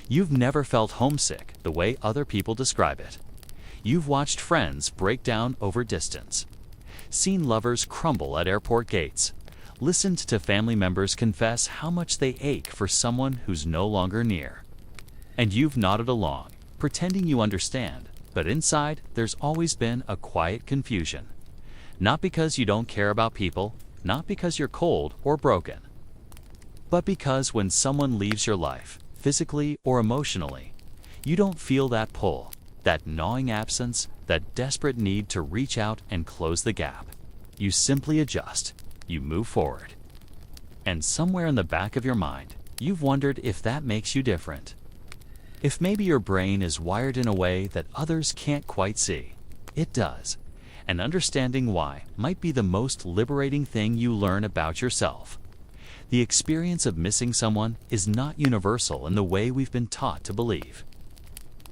You've never felt homesick the way other people describe it. You've watched friends break down over distance, seen lovers crumble at airport gates, listened to family members confess how much they ache for someone who's no longer near. And you've nodded along, pretending you understand, but inside there's always been a quiet confusion. Not because you don't care about people, not because you're cold or broken, but because when someone leaves your life, physically or emotionally, you don't feel that pull, that gnawing absence, that desperate need to reach out and close the gap. You simply adjust, you move forward. And somewhere in the back of your mind, you've wondered if that makes you different. If maybe your brain is wired in a way that others can't quite see. It does. And understanding why might be the most liberating thing you learn about yourself. The experience of missing someone is not universal in the way we've been taught to believe.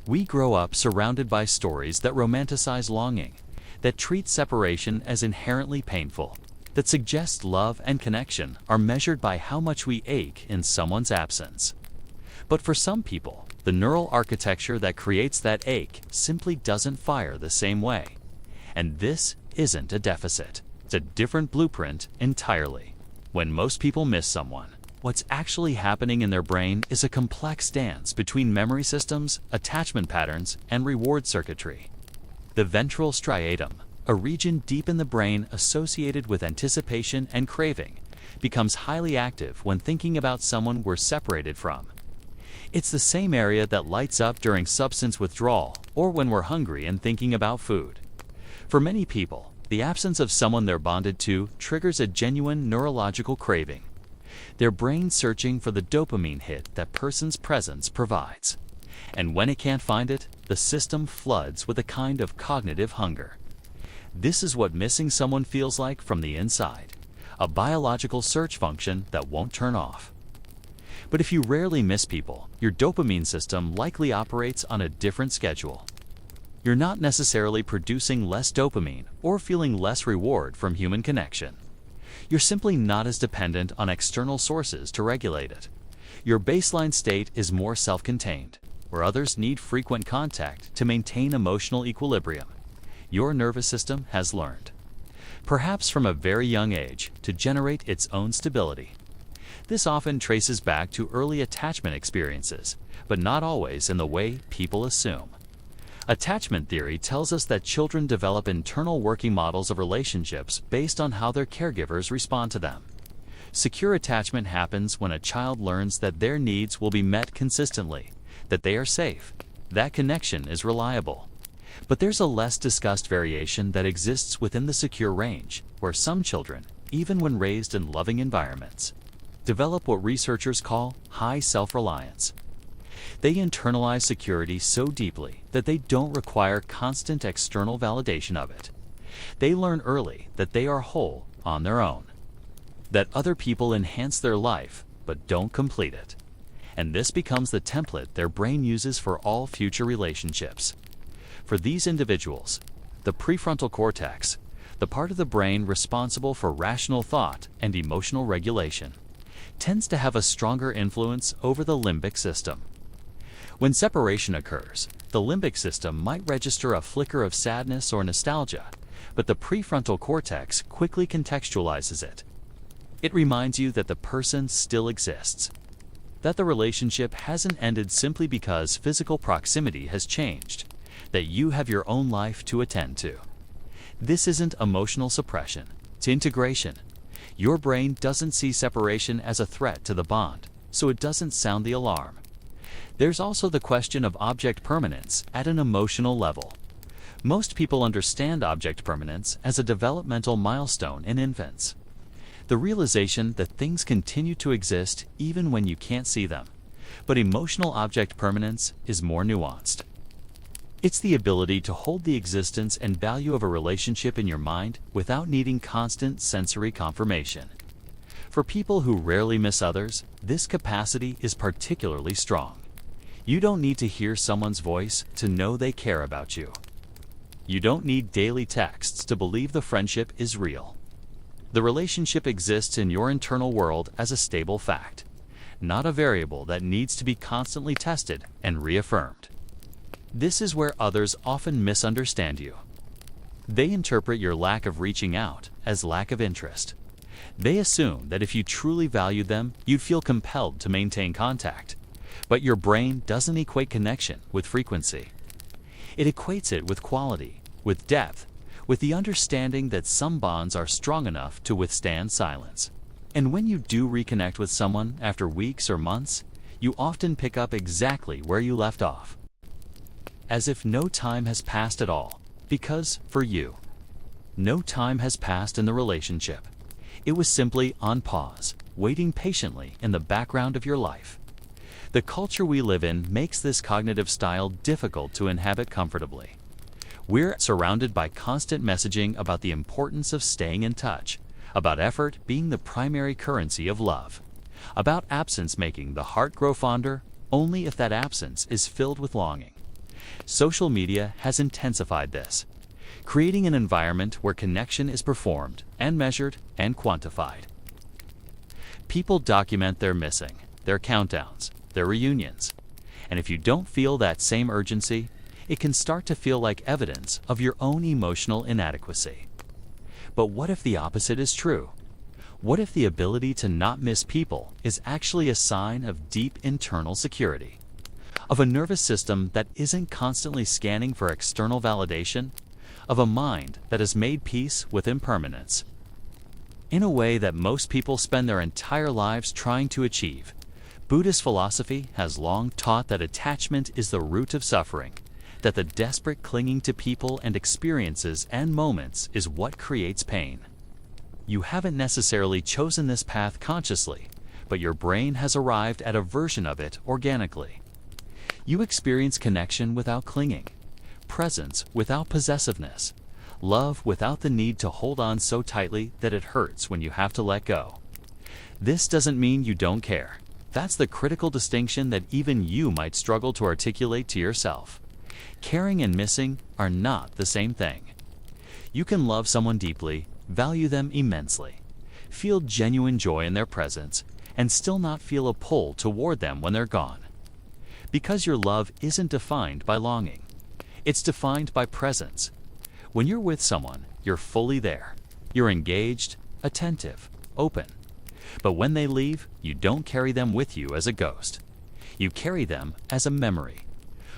We grow up surrounded by stories that romanticize longing, that treat separation as inherently painful, that suggest love and connection are measured by how much we ache in someone's absence. But for some people, the neural architecture that creates that ache simply doesn't fire the same way. And this isn't a deficit. It's a different blueprint entirely. When most people miss someone, what's actually happening in their brain is a complex dance between memory systems, attachment patterns, and reward circuitry. The ventral striatum, a region deep in the brain associated with anticipation and craving, becomes highly active when thinking about someone we're separated from. It's the same area that lights up during substance withdrawal or when we're hungry and thinking about food. For many people, the absence of someone they're bonded to triggers a genuine neurological craving. Their brain searching for the dopamine hit that person's presence provides. And when it can't find it, the system floods with a kind of cognitive hunger. This is what missing someone feels like from the inside, a biological search function that won't turn off. But if you rarely miss people, your dopamine system likely operates on a different schedule. You're not necessarily producing less dopamine or feeling less reward from human connection. You're simply not as dependent on external sources to regulate it. Your baseline state is more self-contained, where others need frequent contact to maintain emotional equilibrium. Your nervous system has learned, perhaps from a very young age, to generate its own stability. This often traces back to early attachment experiences, but not always in the way people assume. Attachment theory tells us that children develop internal working models of relationships based on how their caregivers respond to them. Secure attachment happens when a child learns that their needs will be met consistently, that they are safe, that connection is reliable. But there's a less discussed variation that exists within the secure range, where some children, even when raised in loving environments, develop what researchers call high self-reliance. They internalize security so deeply that they don't require constant external validation of it. They learn early that they are whole on their own, that other people enhance their life but don't complete it. And this becomes the template their brain uses for all future relationships. For these individuals, the prefrontal cortex, the part of the brain responsible for rational thought and emotional regulation, tends to have a stronger influence over the limbic system. When separation occurs, the limbic system might register a flicker of sadness or nostalgia, but the prefrontal cortex quickly contextualizes it. It reminds you that the person still exists, that the relationship hasn't ended simply because physical proximity has changed, that you have your own life to attend to. This isn't emotional suppression, it's integration. Your brain doesn't see separation as a threat to the bond, so it doesn't sound the alarm. There's also the question of object permanence at an emotional level. Most people understand object permanence as a developmental milestone in infants. The realization that things continue to exist even when you can't see them. But emotional object permanence is more nuanced. It's the ability to hold the existence and value of a relationship in your mind without needing constant sensory confirmation. For people who rarely miss others, this capacity is particularly strong. You don't need to hear someone's voice to know they care about you. You don't need daily texts to believe the friendship is real. The relationship exists in your internal world as a stable fact, not a variable that needs to be constantly tested and reaffirmed. This is where others often misunderstand you. They interpret your lack of reaching out as lack of interest. They assume that if you truly valued them, you'd feel compelled to maintain contact. But your brain doesn't equate connection with frequency. It equates it with quality, with depth, with the understanding that some bonds are strong enough to withstand silence. And when you do reconnect with someone after weeks or months, you often pick up exactly where you left off, as if no time has passed at all, because, for you, no time has passed in the relationship. It was simply on pause, waiting patiently in the background of your life. The culture we live in makes this cognitive style difficult to inhabit comfortably. We're surrounded by constant messaging about the importance of staying in touch, about effort being the primary currency of love, about absence making the heart grow fonder only if that absence is filled with longing. Social media has intensified this, creating an environment where connection is performed and measured and quantified. People document their missing, their countdowns, their reunions, and if you don't feel that same urgency, it can start to feel like evidence of your own emotional inadequacy. But what if the opposite is true? What if the ability to not miss people is actually a sign of deep internal security? Of a nervous system that isn't constantly scanning for external validation, of a mind that has made peace with impermanence. In a way that most people spend their entire lives trying to achieve, Buddhist philosophy has long taught that attachment is the root of suffering, that the desperate clinging to people and experiences and moments is what creates pain. You haven't necessarily chosen this path consciously, but your brain has arrived at a version of it organically. You experience connection without clinging, presence without possessiveness, love without the need to hold on so tightly that it hurts when you have to let go. This doesn't mean you don't care. That's the critical distinction that even you might struggle to articulate to yourself. Caring and missing are not the same thing. You can love someone deeply, value them immensely, feel genuine joy in their presence, and still not feel a pull toward them when they're gone. Because your love isn't defined by longing. It's defined by presence. When you're with someone, you're fully there. You're engaged, attentive, open. But when they leave, you don't carry them with you as a ghost. You carry them as a memory,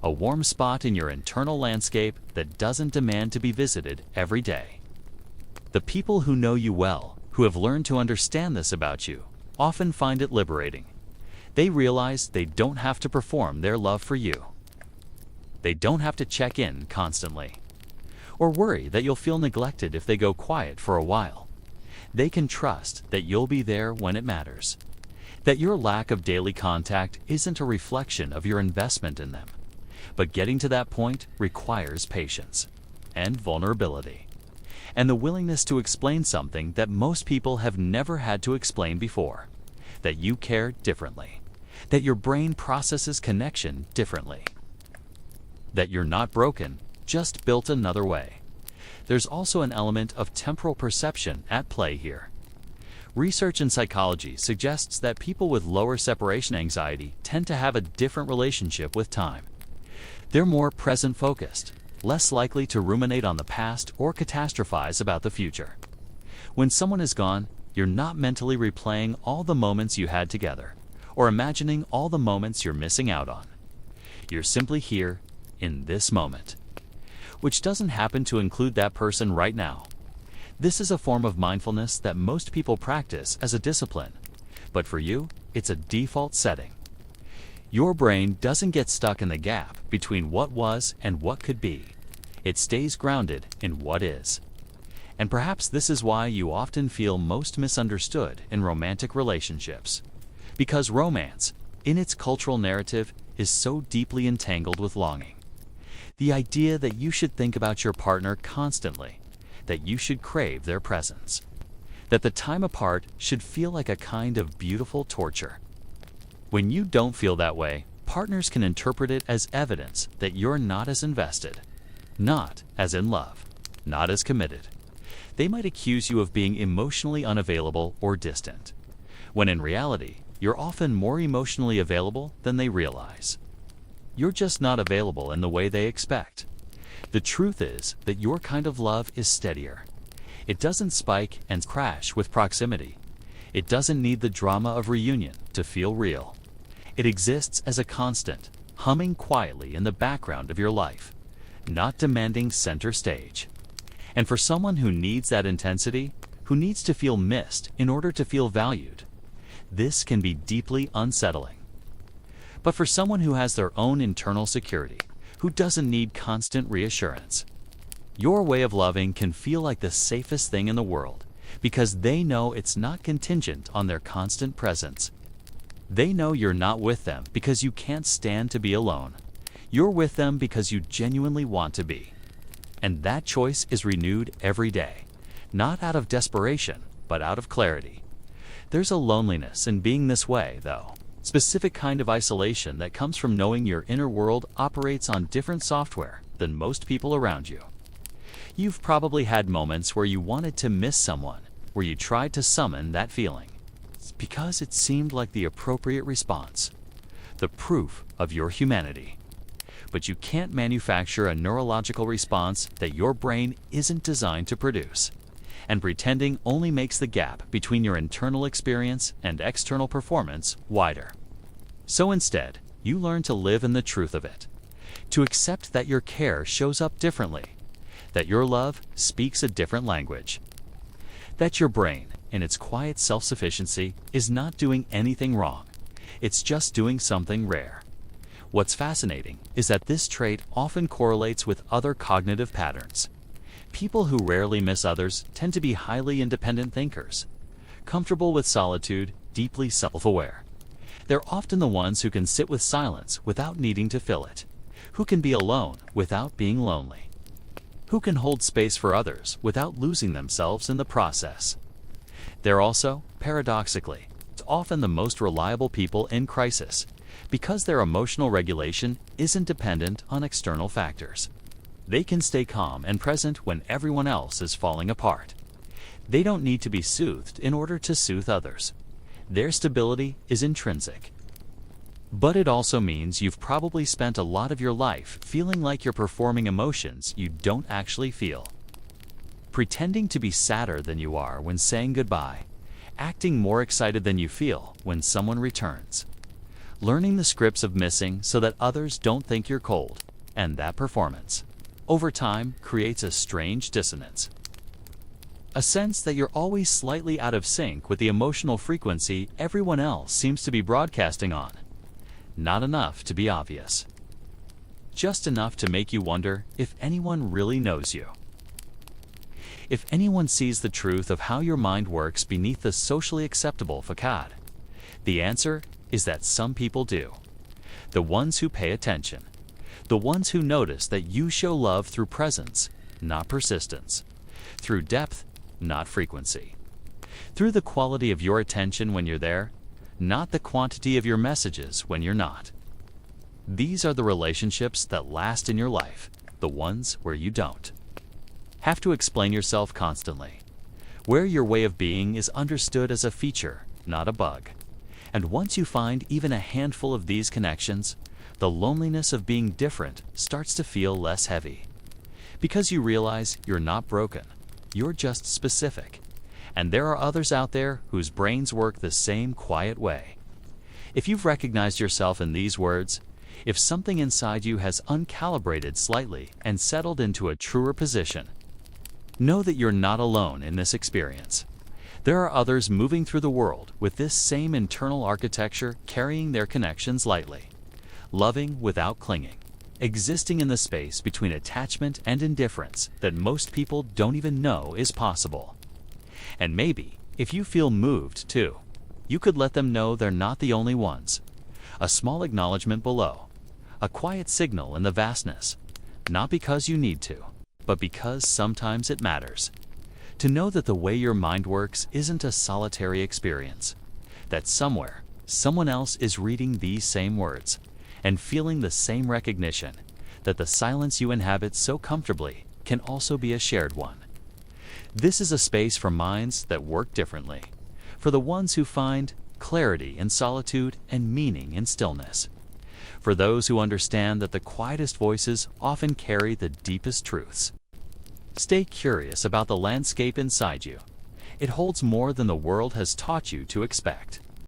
a warm spot in your internal landscape that doesn't demand to be visited every day. The people who know you well, who have learned to understand this about you, often find it liberating. They realize they don't have to perform their love for you. They don't have to check in constantly, or worry that you'll feel neglected if they go quiet for a while. They can trust that you'll be there when it matters, that your lack of daily contact isn't a reflection of your investment in them. But getting to that point requires patience and vulnerability, and the willingness to explain something that most people have never had to explain before, that you care differently, that your brain processes connection differently, that you're not broken, just built another way. There's also an element of temporal perception at play here. Research in psychology suggests that people with lower separation anxiety tend to have a different relationship with time. They're more present-focused, less likely to ruminate on the past or catastrophize about the future. When someone is gone, you're not mentally replaying all the moments you had together, or imagining all the moments you're missing out on. You're simply here, in this moment, which doesn't happen to include that person right now. This is a form of mindfulness that most people practice as a discipline, but for you, it's a default setting. Your brain doesn't get stuck in the gap between what was and what could be. It stays grounded in what is. And perhaps this is why you often feel most misunderstood in romantic relationships. Because romance, in its cultural narrative, is so deeply entangled with longing. The idea that you should think about your partner constantly, that you should crave their presence, that the time apart should feel like a kind of beautiful torture. When you don't feel that way, partners can interpret it as evidence that you're not as invested, not as in love, not as committed. They might accuse you of being emotionally unavailable or distant, when in reality, you're often more emotionally available than they realize. You're just not available in the way they expect. The truth is that your kind of love is steadier. It doesn't spike and crash with proximity. It doesn't need the drama of reunion to feel real. It exists as a constant, humming quietly in the background of your life, not demanding center stage. And for someone who needs that intensity, who needs to feel missed in order to feel valued, this can be deeply unsettling. But for someone who has their own internal security, who doesn't need constant reassurance, your way of loving can feel like the safest thing in the world because they know it's not contingent on their constant presence. They know you're not with them because you can't stand to be alone. You're with them because you genuinely want to be. And that choice is renewed every day, not out of desperation, but out of clarity. There's a loneliness in being this way, though. Specific kind of isolation that comes from knowing your inner world operates on different software than most people around you. You've probably had moments where you wanted to miss someone, where you tried to summon that feeling. It's because it seemed like the appropriate response, the proof of your humanity. But you can't manufacture a neurological response that your brain isn't designed to produce. And pretending only makes the gap between your internal experience and external performance wider. So instead, you learn to live in the truth of it, to accept that your care shows up differently, that your love speaks a different language, that your brain, in its quiet self-sufficiency, is not doing anything wrong. It's just doing something rare. What's fascinating is that this trait often correlates with other cognitive patterns. People who rarely miss others tend to be highly independent thinkers, comfortable with solitude, deeply self-aware. They're often the ones who can sit with silence without needing to fill it, who can be alone without being lonely, who can hold space for others without losing themselves in the process. They're also, paradoxically, often the most reliable people in crisis, because their emotional regulation isn't dependent on external factors. They can stay calm and present when everyone else is falling apart. They don't need to be soothed in order to soothe others. Their stability is intrinsic. But it also means you've probably spent a lot of your life feeling like you're performing emotions you don't actually feel. Pretending to be sadder than you are when saying goodbye, acting more excited than you feel when someone returns. Learning the scripts of missing so that others don't think you're cold, and that performance, over time, creates a strange dissonance. A sense that you're always slightly out of sync with the emotional frequency everyone else seems to be broadcasting on. Not enough to be obvious. Just enough to make you wonder if anyone really knows you. If anyone sees the truth of how your mind works beneath the socially acceptable facade. The answer is that some people do. The ones who pay attention. The ones who notice that you show love through presence, not persistence. Through depth, not frequency. Through the quality of your attention when you're there, not the quantity of your messages when you're not. These are the relationships that last in your life, the ones where you don't have to explain yourself constantly, where your way of being is understood as a feature, not a bug. And once you find even a handful of these connections, the loneliness of being different starts to feel less heavy. Because you realize you're not broken, you're just specific. And there are others out there whose brains work the same quiet way. If you've recognized yourself in these words, if something inside you has uncalibrated slightly and settled into a truer position, know that you're not alone in this experience. There are others moving through the world with this same internal architecture, carrying their connections lightly, loving without clinging, existing in the space between attachment and indifference that most people don't even know is possible. And maybe, if you feel moved too, you could let them know they're not the only ones. A small acknowledgement below, a quiet signal in the vastness, not because you need to, but because sometimes it matters. To know that the way your mind works isn't a solitary experience, that somewhere, someone else is reading these same words and feeling the same recognition, that the silence you inhabit so comfortably can also be a shared one. This is a space for minds that work differently, for the ones who find clarity in solitude, and meaning in stillness. For those who understand that the quietest voices often carry the deepest truths. Stay curious about the landscape inside you. It holds more than the world has taught you to expect.